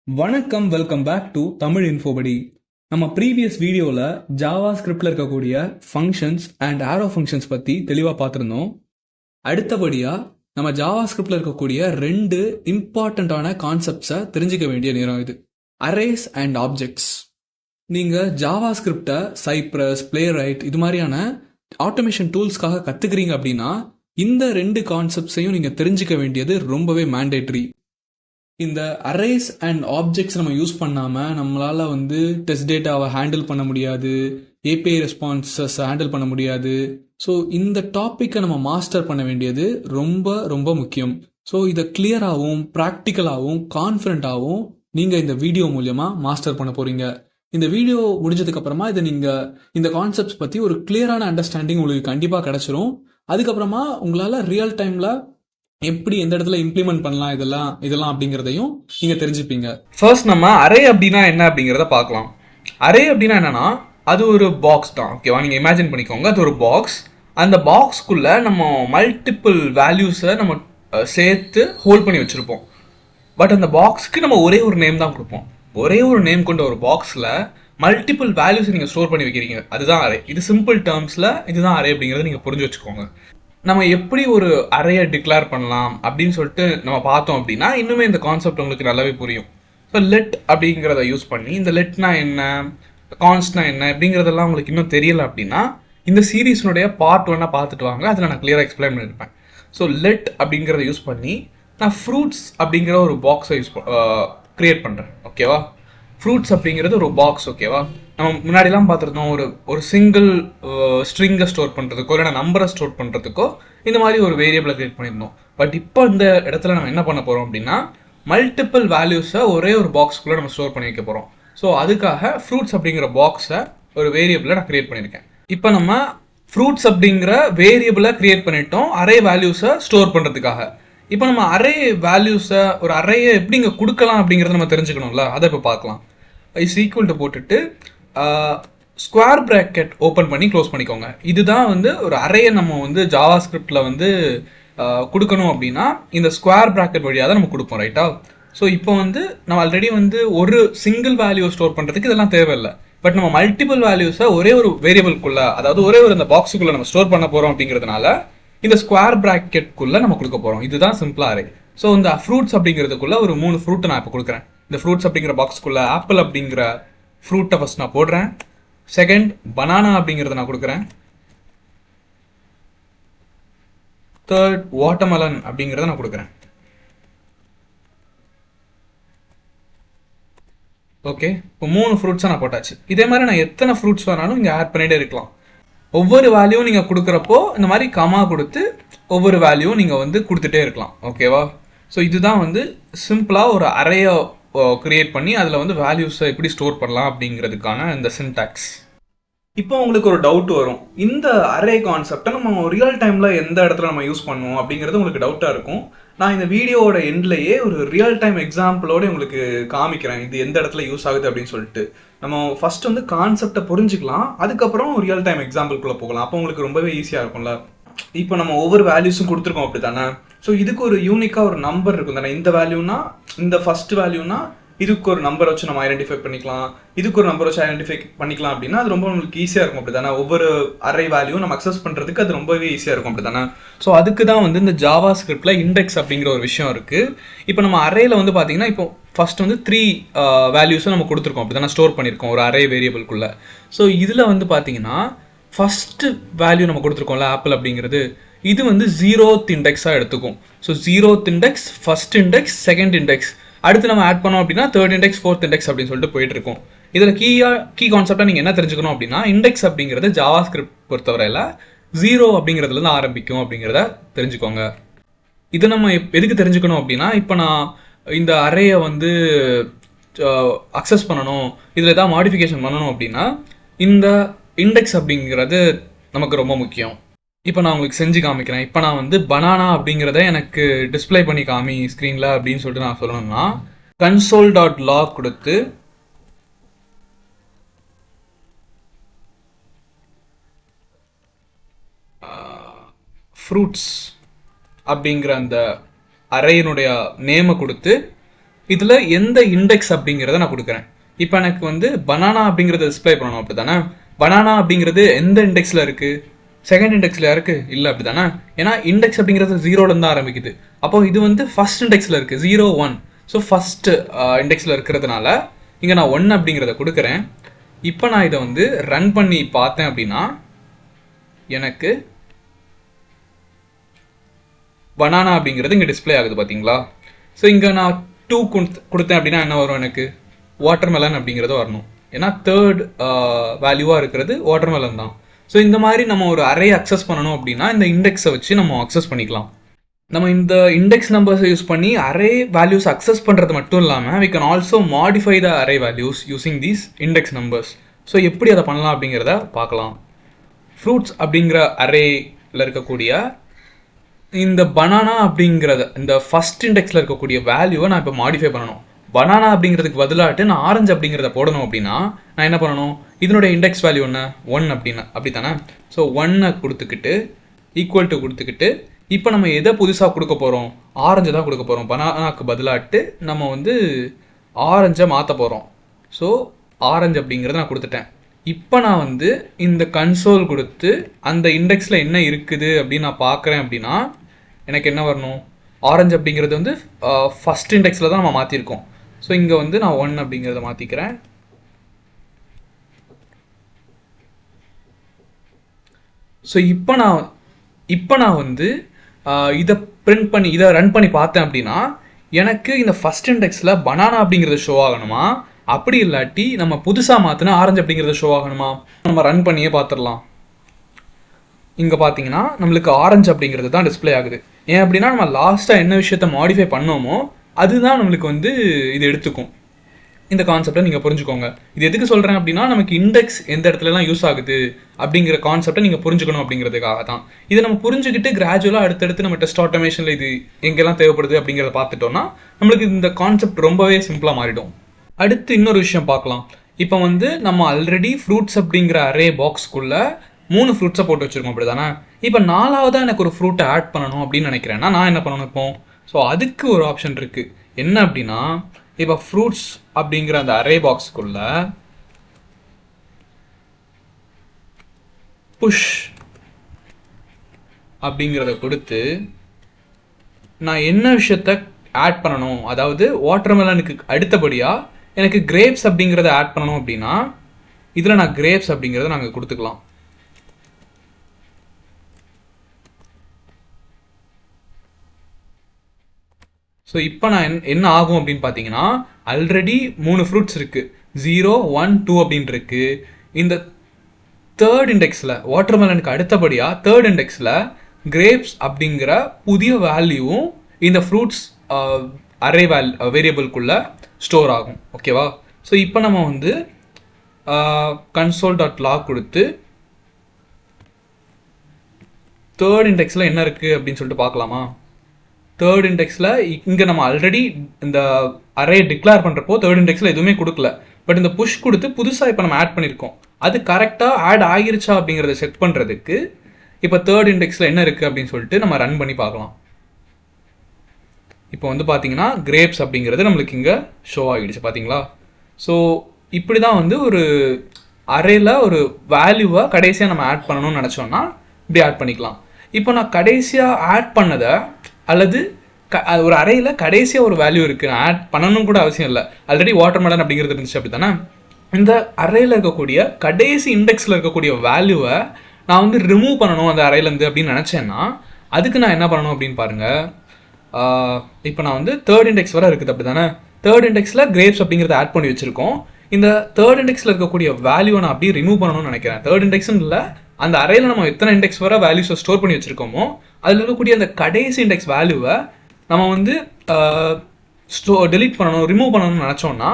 வணக்கம், welcome back to Tamil இன்ஃபோபடி. நம்ம previous வீடியோவில் ஜாவா ஸ்கிரிப்டில் இருக்கக்கூடிய ஃபங்க்ஷன்ஸ் அண்ட் ஆரோ ஃபங்க்ஷன்ஸ் பற்றி தெளிவாக பார்த்துருந்தோம். அடுத்தபடியாக நம்ம ஜாவா ஸ்கிரிப்டில் இருக்கக்கூடிய ரெண்டு இம்பார்ட்டண்ட்டான கான்செப்ட்ஸை தெரிஞ்சிக்க வேண்டிய நேரம் இது: அரேஸ் அண்ட் ஆப்ஜெக்ட்ஸ். நீங்கள் ஜாவா ஸ்கிரிப்டை சைப்ரஸ், பிளேரைட் இது மாதிரியான ஆட்டோமேஷன் டூல்ஸ்க்காக கற்றுக்கிறீங்க அப்படின்னா இந்த ரெண்டு கான்செப்ட்ஸையும் நீங்கள் தெரிஞ்சிக்க வேண்டியது ரொம்பவே மேண்டேட்ரி. இந்த அரேஸ் அண்ட் ஆப்ஜெக்ட்ஸ் நம்ம யூஸ் பண்ணாமல் நம்மளால் டெஸ்ட் டேட்டாவை ஹேண்டில் பண்ண முடியாது, ஏபிஐ ரெஸ்பான்சஸ் ஹேண்டில் பண்ண முடியாது. ஸோ இந்த டாப்பிக்கை நம்ம மாஸ்டர் பண்ண வேண்டியது ரொம்ப ரொம்ப முக்கியம். ஸோ இதை கிளியராகவும் ப்ராக்டிக்கலாகவும் கான்ஃபிடண்ட்டாகவும் நீங்கள் இந்த வீடியோ மூலமாக மாஸ்டர் பண்ண போகிறீங்க. இந்த வீடியோ முடிஞ்சதுக்கப்புறமா இதை நீங்கள் இந்த கான்செப்ட்ஸ் பற்றி ஒரு கிளியரான அண்டர்ஸ்டாண்டிங் உங்களுக்கு கண்டிப்பாக கிடச்சிரும். அதுக்கப்புறமா உங்களால் ரியல் டைமில் எப்படி எந்த இடத்துல இம்ப்ளிமெண்ட் பண்ணலாம் இதெல்லாம் அப்படிங்கிறதையும் நீங்க தெரிஞ்சுப்பீங்க. ஃபர்ஸ்ட் நம்ம அரே அப்படின்னா என்ன அப்படிங்கிறத பார்க்கலாம். அரே அப்படின்னா என்னன்னா அது ஒரு பாக்ஸ் தான். ஓகேவா? நீங்க இமேஜின் பண்ணிக்கோங்க, அது ஒரு பாக்ஸ். அந்த பாக்ஸ்க்குள்ள நம்ம மல்டிபிள் வேல்யூஸை நம்ம சேர்த்து ஹோல்ட் பண்ணி வச்சிருப்போம். பட் அந்த பாக்ஸ்க்கு நம்ம ஒரே ஒரு நேம் தான் கொடுப்போம். ஒரே ஒரு நேம் கொண்ட ஒரு பாக்ஸ்ல மல்டிபிள் வேல்யூஸ் நீங்க ஸ்டோர் பண்ணி வைக்கிறீங்க, அதுதான் அரே. இது சிம்பிள் டேர்ம்ஸ்ல இதுதான் அரே அப்படிங்கிறத நீங்க புரிஞ்சு வச்சுக்கோங்க. நம்ம எப்படி ஒரு அரேயை டிக்ளேர் பண்ணலாம் அப்படின்னு சொல்லிட்டு நம்ம பார்த்தோம் அப்படின்னா இன்னுமே இந்த கான்செப்ட் உங்களுக்கு நல்லாவே புரியும். ஸோ லெட் அப்படிங்கிறத யூஸ் பண்ணி, இந்த லெட்னா என்ன, கான்ஸ்ட்னா என்ன அப்படிங்கிறதெல்லாம் உங்களுக்கு இன்னும் தெரியல அப்படின்னா இந்த சீரீஸ்னுடைய பார்ட் 1 பார்த்துட்டு வாங்க, அதில் நான் கிளியராக எக்ஸ்பிளைன் பண்ணியிருப்பேன். ஸோ லெட் அப்படிங்கிறத யூஸ் பண்ணி நான் ஃப்ரூட்ஸ் அப்படிங்கிற ஒரு பாக்ஸை கிரியேட் பண்ணுறேன். ஓகேவா? ஃப்ரூட்ஸ் அப்படிங்கிறது ஒரு பாக்ஸ். ஓகேவா? நம்ம முன்னாடிலாம் பார்த்துருந்தோம், ஒரு சிங்கிள் ஸ்ட்ரிங்கை ஸ்டோர் பண்ணுறதுக்கோ இல்லைனா நம்பரை ஸ்டோர் பண்ணுறதுக்கோ இந்த மாதிரி ஒரு வேரியபிளை கிரியேட் பண்ணியிருந்தோம். பட் இப்போ இந்த இடத்துல நம்ம என்ன பண்ண போகிறோம் அப்படின்னா மல்டிபிள் வேல்யூஸை ஒரே ஒரு பாக்ஸ்க்குள்ளே நம்ம ஸ்டோர் பண்ணி வைக்க போகிறோம். ஸோ அதுக்காக ஃப்ரூட்ஸ் அப்படிங்கிற பாக்ஸை ஒரு வேரியபிளை நான் கிரியேட் பண்ணியிருக்கேன். இப்போ நம்ம ஃப்ரூட்ஸ் அப்படிங்கிற வேரியபிளை கிரியேட் பண்ணிட்டோம் அரே வேல்யூஸை ஸ்டோர் பண்ணுறதுக்காக. இப்போ நம்ம அரே வேல்யூஸை ஒரு அரேயை எப்படி இங்கே கொடுக்கலாம் அப்படிங்கிறத நம்ம தெரிஞ்சுக்கணும்ல, அதை இப்போ பார்க்கலாம். இஸ் ஈக்குவல் டு போட்டுட்டு ஸ்கொயர் ப்ராக்கெட் ஓப்பன் பண்ணி க்ளோஸ் பண்ணிக்கோங்க. இதுதான் ஒரு அரேயை நம்ம ஜாவா ஸ்கிரிப்டில் கொடுக்கணும் அப்படின்னா இந்த ஸ்கொயர் ப்ராக்கெட் வழியாக தான் நம்ம கொடுப்போம், ரைட்டா? ஸோ இப்போ நம்ம ஆல்ரெடி ஒரு சிங்கிள் வேல்யூ ஸ்டோர் பண்ணுறதுக்கு இதெல்லாம் தேவையில்லை. பட் நம்ம மல்டிபிள் வேல்யூஸை ஒரே ஒரு வேரியபிள்குள்ளே, அதாவது ஒரே ஒரு இந்த பாக்ஸுக்குள்ளே நம்ம ஸ்டோர் பண்ண போகிறோம் அப்படிங்கிறதுனால இந்த ஸ்கொயர் ப்ராக்கெட்குள்ளே நம்ம கொடுக்க போகிறோம். இதுதான் சிம்பிள் அரே. ஸோ இந்த ஃப்ரூட்ஸ் அப்படிங்கிறதுக்குள்ள ஒரு 3 ஃப்ரூட்டை நான் இப்போ கொடுக்குறேன். இந்த ஃப்ரூட்ஸ் அப்படிங்கிற பாக்ஸ்க்குள்ள ஆப்பிள் அப்படிங்கிற ஃப்ரூட்டை ஃபர்ஸ்ட் நான் போடுறேன். செகண்ட் பனானா அப்படிங்கிறத நான் கொடுக்குறேன். தேர்ட் வாட்டர்மெலன் அப்படிங்கிறத நான் கொடுக்குறேன். ஓகே, இப்போ 3 ஃப்ரூட்ஸை நான் போட்டாச்சு. இதே மாதிரி நான் எத்தனை ஃப்ரூட்ஸ் வேணாலும் இங்கே ஆட் பண்ணிட்டே இருக்கலாம். ஒவ்வொரு வேல்யூவும் நீங்கள் கொடுக்குறப்போ இந்த மாதிரி கமா கொடுத்து ஒவ்வொரு வேல்யூவும் நீங்கள் கொடுத்துட்டே இருக்கலாம். ஓகேவா? ஸோ இதுதான் சிம்பிளாக ஒரு அரேயை கிரியேட் பண்ணி அதில் வேல்யூஸை எப்படி ஸ்டோர் பண்ணலாம் அப்படிங்கிறதுக்கான இந்த சின்டாக்ஸ். இப்போ உங்களுக்கு ஒரு டவுட் வரும், இந்த அரே கான்செப்டை நம்ம ரியல் டைமில் எந்த இடத்துல நம்ம யூஸ் பண்ணுவோம் அப்படிங்கிறது உங்களுக்கு டவுட்டாக இருக்கும். நான் இந்த வீடியோவோட எண்ட்லேயே ஒரு ரியல் டைம் எக்ஸாம்பிளோட உங்களுக்கு காமிக்கிறேன் இது எந்த இடத்துல யூஸ் ஆகுது அப்படின்னு சொல்லிட்டு. நம்ம ஃபர்ஸ்ட் கான்செப்டை புரிஞ்சுக்கலாம், அதுக்கப்புறம் ரியல் டைம் எக்ஸாம்பிள்குள்ளே போகலாம். அப்போ உங்களுக்கு ரொம்பவே ஈஸியாக இருக்கும்ல. இப்போ நம்ம ஒவ்வொரு வேல்யூஸும் கொடுத்துருக்கோம் அப்படி தானே. ஸோ இதுக்கு ஒரு யூனிக்காக ஒரு நம்பர் இருக்கும் தானே. இந்த வேல்யூனா, இந்த ஃபர்ஸ்ட் வேல்யூனா இதுக்கு ஒரு நம்பர் வச்சு நம்ம ஐடென்டிஃபை பண்ணிக்கலாம், இதுக்கு ஒரு நம்பர் வச்சு ஐடென்டிஃபை பண்ணிக்கலாம் அப்படின்னா அது ரொம்ப உங்களுக்கு ஈஸியாக இருக்கும் அப்படி தானே. ஒவ்வொரு அரே வேல்யூ நம்ம அக்சஸ் பண்ணுறதுக்கு அது ரொம்பவே ஈஸியாக இருக்கும் அப்படி தானே. ஸோ அதுக்கு தான் இந்த ஜாவா ஸ்கிரிப்டில் இண்டெக்ஸ் அப்படிங்கிற ஒரு விஷயம் இருக்குது. இப்போ நம்ம அரேல பார்த்தீங்கன்னா இப்போ ஃபர்ஸ்ட் 3 வேல்யூஸும் நம்ம கொடுத்துருக்கோம் அப்படி தானே, ஸ்டோர் பண்ணியிருக்கோம் ஒரு அரே வேரியபிள்குள்ளே. ஸோ இதில் பார்த்தீங்கன்னா ஃபர்ஸ்ட் வேல்யூ நம்ம கொடுத்துருக்கோம்ல ஆப்பிள் அப்படிங்கிறது, இது 0th இண்டெக்ஸாக எடுத்துக்கும். So 0th index, first index, second index, அடுத்து நம்ம ஆட் பண்ணோம் அப்படின்னா தேர்ட் இண்டெக்ஸ், ஃபோர்த் இண்டெக்ஸ் அப்படின்னு சொல்லிட்டு போயிட்டு இருக்கும். இதில் கீ கான்செப்டாக நீங்கள் என்ன தெரிஞ்சுக்கணும் அப்படின்னா இண்டெக்ஸ் அப்படிங்கிறது ஜாவா ஸ்கிரிப்ட் பொறுத்தவரையில் 0 அப்படிங்கிறதுலேருந்து ஆரம்பிக்கும் அப்படிங்கிறத தெரிஞ்சுக்கோங்க. இதை நம்ம எதுக்கு தெரிஞ்சுக்கணும் அப்படின்னா இப்போ நான் இந்த அரேயை அக்சஸ் பண்ணணும், இதில் ஏதாவது மாடிஃபிகேஷன் பண்ணணும் அப்படின்னா இந்த இண்டெக்ஸ் அப்படிங்கிறது நமக்கு ரொம்ப முக்கியம். இப்போ நான் உங்களுக்கு செஞ்சு காமிக்கிறேன். இப்போ நான் பனானா அப்படிங்கிறத எனக்கு டிஸ்பிளே பண்ணி காமி ஸ்க்ரீனில் அப்படின்னு சொல்லிட்டு நான் சொல்லணும்னா console.log கொடுத்து ஃப்ரூட்ஸ் அப்படிங்கிற அந்த அரேயினுடைய நேமை கொடுத்து இதில் எந்த இண்டெக்ஸ் அப்படிங்கிறத நான் கொடுக்குறேன். இப்போ எனக்கு வந்து பனானா அப்படிங்கிறத டிஸ்பிளே பண்ணணும், அப்படி தானே? பனானா அப்படிங்கிறது எந்த இண்டெக்ஸில் இருக்குது? செகண்ட் இண்டெக்ஸில் இருக்குது இல்லை, அப்படி தானே? ஏன்னா இண்டெக்ஸ் அப்படிங்கிறது 0லேருந்து தான் ஆரம்பிக்குது. அப்போ இது வந்து ஃபர்ஸ்ட் இண்டெக்ஸில் இருக்குது, 0 1. ஸோ ஃபர்ஸ்ட் இண்டெக்ஸில் இருக்கிறதுனால இங்கே நான் 1 அப்படிங்கிறத கொடுக்குறேன். இப்போ நான் இதை வந்து ரன் பண்ணி பார்த்தேன் அப்படின்னா எனக்கு பனானா அப்படிங்கிறது இங்கே டிஸ்பிளே ஆகுது, பார்த்தீங்களா? ஸோ இங்கே நான் 2 கொடுத்தேன் அப்படின்னா என்ன வரும்? எனக்கு வாட்டர்மெலன் அப்படிங்கிறது வரணும். ஏன்னா தேர்ட் வேல்யூவாக இருக்கிறது வாட்டர்மெலன் தான். ஸோ இந்த மாதிரி நம்ம ஒரு அரே அக்சஸ் பண்ணணும் அப்படின்னா இந்த இண்டெக்ஸை வச்சு நம்ம அக்சஸ் பண்ணிக்கலாம். நம்ம இந்த இண்டெக்ஸ் நம்பர்ஸை யூஸ் பண்ணி அரே வேல்யூஸ் அக்சஸ் பண்ணுறது மட்டும் இல்லாமல் we can also modify the array values using these index numbers. So எப்படி அதை பண்ணலாம் அப்படிங்கிறத பார்க்கலாம். ஃப்ரூட்ஸ் அப்படிங்கிற அரேயில் இருக்கக்கூடிய இந்த பனானா அப்படிங்கிறத இந்த ஃபர்ஸ்ட் இண்டெக்ஸில் இருக்கக்கூடிய வேல்யூவை நான் இப்போ மாடிஃபை பண்ணணும். பனானா அப்படிங்கிறதுக்கு பதிலாட்டு நான் ஆரஞ்சு அப்படிங்கிறத போடணும் அப்படின்னா நான் என்ன பண்ணணும்? இதனுடைய இண்டெக்ஸ் வேல்யூ என்ன? 1 அப்படின்னா, அப்படி தானே? ஸோ 1 கொடுத்துக்கிட்டு ஈக்குவல் டு கொடுத்துக்கிட்டு இப்போ நம்ம எதை புதுசாக கொடுக்க போகிறோம்? ஆரஞ்சு தான் கொடுக்க போகிறோம். பனானாக்கு பதிலாட்டு நம்ம வந்து ஆரஞ்சை மாற்ற போகிறோம். ஸோ ஆரஞ்சு அப்படிங்கிறத நான் கொடுத்துட்டேன். இப்போ நான் வந்து இந்த கன்சோல் கொடுத்து அந்த இண்டெக்ஸில் என்ன இருக்குது அப்படின்னு நான் பார்க்குறேன் அப்படின்னா எனக்கு என்ன வரணும்? ஆரஞ்சு அப்படிங்கிறது வந்து ஃபஸ்ட் இண்டெக்ஸில் தான் நம்ம மாற்றிருக்கோம். ஸோ இங்கே வந்து நான் 1 அப்படிங்கிறத மாற்றிக்கிறேன். ஸோ இப்போ நான் வந்து இதை பிரிண்ட் பண்ணி இதை ரன் பண்ணி பார்த்தேன் அப்படின்னா எனக்கு இந்த ஃபஸ்ட் இண்டெக்ஸில் பனானா அப்படிங்கிறது ஷோ ஆகணுமா, அப்படி இல்லாட்டி நம்ம புதுசாக மாற்றினா ஆரஞ்சு அப்படிங்கிறது ஷோ ஆகணுமா? நம்ம ரன் பண்ணியே பார்த்துடலாம். இங்கே பார்த்தீங்கன்னா நம்மளுக்கு ஆரஞ்சு அப்படிங்கிறது தான் டிஸ்பிளே ஆகுது. ஏன் அப்படின்னா நம்ம லாஸ்ட்டாக என்ன விஷயத்த மாடிஃபை பண்ணோமோ அதுதான் நம்மளுக்கு வந்து இது எடுத்துக்கும். இந்த கான்செப்டை நீங்கள் புரிஞ்சுக்கோங்க. இது எதுக்கு சொல்கிறேன் அப்படின்னா நமக்கு இண்டெக்ஸ் எந்த இடத்துலலாம் யூஸ் ஆகுது அப்படிங்கிற கான்செப்டை நீங்கள் புரிஞ்சுக்கணும் அப்படிங்கிறதுக்காக தான். இதை நம்ம புரிஞ்சுக்கிட்டு கிராஜுவலாக அடுத்தடுத்து நம்ம டெஸ்ட் ஆட்டோமேஷனில் இது எங்கெல்லாம் தேவைப்படுது அப்படிங்கிறத பார்த்துட்டோம்னா நம்மளுக்கு இந்த கான்செப்ட் ரொம்பவே சிம்பிளாக மாறிடும். அடுத்து இன்னொரு விஷயம் பார்க்கலாம். இப்போ வந்து நம்ம ஆல்ரெடி ஃப்ரூட்ஸ் அப்படிங்கிற அரே பாக்ஸ்க்குள்ளே 3 ஃப்ரூட்ஸை போட்டு வச்சுருக்கோம், அப்படி தானே? இப்போ 4வதாக எனக்கு ஒரு ஃப்ரூட்டை ஆட் பண்ணணும் அப்படின்னு நினைக்கிறேன்னா நான் என்ன பண்ணணும் இப்போ? ஸோ அதுக்கு ஒரு ஆப்ஷன் இருக்குது. என்ன அப்படின்னா இப்போ ஃப்ரூட்ஸ் அப்படிங்கிற அந்த அரே பாக்ஸ்க்குள்ள புஷ் அப்படிங்கிறத கொடுத்து நான் என்ன விஷயத்த ஆட் பண்ணணும், அதாவது வாட்டர்மெலனுக்கு அடுத்தபடியாக எனக்கு கிரேப்ஸ் அப்படிங்கிறத ஆட் பண்ணணும் அப்படின்னா இதில் நான் கிரேப்ஸ் அப்படிங்கிறத நாங்கள் கொடுத்துக்கலாம். ஸோ இப்போ நான் என்ன ஆகும் அப்படின்னு பார்த்தீங்கன்னா ஆல்ரெடி 3 ஃப்ரூட்ஸ் இருக்குது, 0 1 2 அப்படின்னு இருக்குது. இந்த தேர்ட் இண்டெக்ஸில் வாட்டர்மெலனுக்கு அடுத்தபடியாக தேர்ட் இண்டெக்ஸில் கிரேப்ஸ் அப்படிங்கிற புதிய வேல்யூவும் இந்த ஃப்ரூட்ஸ் அரே வேரியபிள்குள்ளே ஸ்டோர் ஆகும். ஓகேவா? ஸோ இப்போ நம்ம வந்து console.log கொடுத்து தேர்ட் இண்டெக்ஸில் என்ன இருக்குது அப்படின்னு சொல்லிட்டு பார்க்கலாமா? தேர்ட் இண்டெக்ஸில் இங்கே நம்ம ஆல்ரெடி இந்த அரே டிக்ளேர் பண்ணுறப்போ தேர்ட் இண்டெக்ஸில் எதுவுமே கொடுக்கல. பட் இந்த புஷ் கொடுத்து புதுசாக இப்போ நம்ம ஆட் பண்ணியிருக்கோம். அது கரெக்டாக ஆட் ஆகிருச்சா அப்படிங்கிறத செக் பண்ணுறதுக்கு இப்போ தேர்ட் இண்டெக்ஸில் என்ன இருக்குது அப்படின்னு சொல்லிட்டு நம்ம ரன் பண்ணி பார்க்கலாம். இப்போ வந்து பார்த்தீங்கன்னா கிரேப்ஸ் அப்படிங்கிறது நம்மளுக்கு இங்கே ஷோ ஆகிடுச்சு, பார்த்தீங்களா? ஸோ இப்படி தான் வந்து ஒரு அரேல ஒரு வேல்யூவை கடைசியாக நம்ம ஆட் பண்ணணும்னு நினச்சோன்னா இப்படி ஆட் பண்ணிக்கலாம். இப்போ நான் கடைசியாக ஆட் பண்ணதை அல்லது ஒரு அரேயில் கடைசியாக ஒரு வேல்யூ இருக்குது, நான் ஆட் பண்ணணும் கூட அவசியம் இல்லை. ஆல்ரெடி வாட்டர்மெலன் அப்படிங்கிறது இருந்துச்சு, அப்படி தானே? இந்த அரேயில் இருக்கக்கூடிய கடைசி இண்டெக்ஸில் இருக்கக்கூடிய வேல்யூவை நான் வந்து ரிமூவ் பண்ணணும் அந்த அரேலேருந்து அப்படின்னு நினச்சேன்னா அதுக்கு நான் என்ன பண்ணணும் அப்படின்னு பாருங்கள். இப்போ நான் வந்து தேர்ட் இண்டெக்ஸ் வரை இருக்குது, அப்படி தானே? தேர்ட் இண்டெக்ஸில் கிரேப்ஸ் அப்படிங்கிறத ஆட் பண்ணி வச்சுருக்கோம். இந்த தேர்ட் இண்டெக்ஸில் இருக்கக்கூடிய வேல்யூவை நான் அப்படியே ரிமூவ் பண்ணணும்னு நினைக்கிறேன். தேர்ட் இண்டெக்ஸ்ன்னு இல்லை, அந்த அரேயில் நம்ம எத்தனை இண்டெக்ஸ் வர வேல்யூஸை ஸ்டோர் பண்ணி வச்சுருக்கோமோ அதில் இருக்கக்கூடிய அந்த கடைசி இண்டெக்ஸ் வேல்யூவை நம்ம வந்து டெலீட் பண்ணணும், ரிமூவ் பண்ணணும்னு நினச்சோன்னா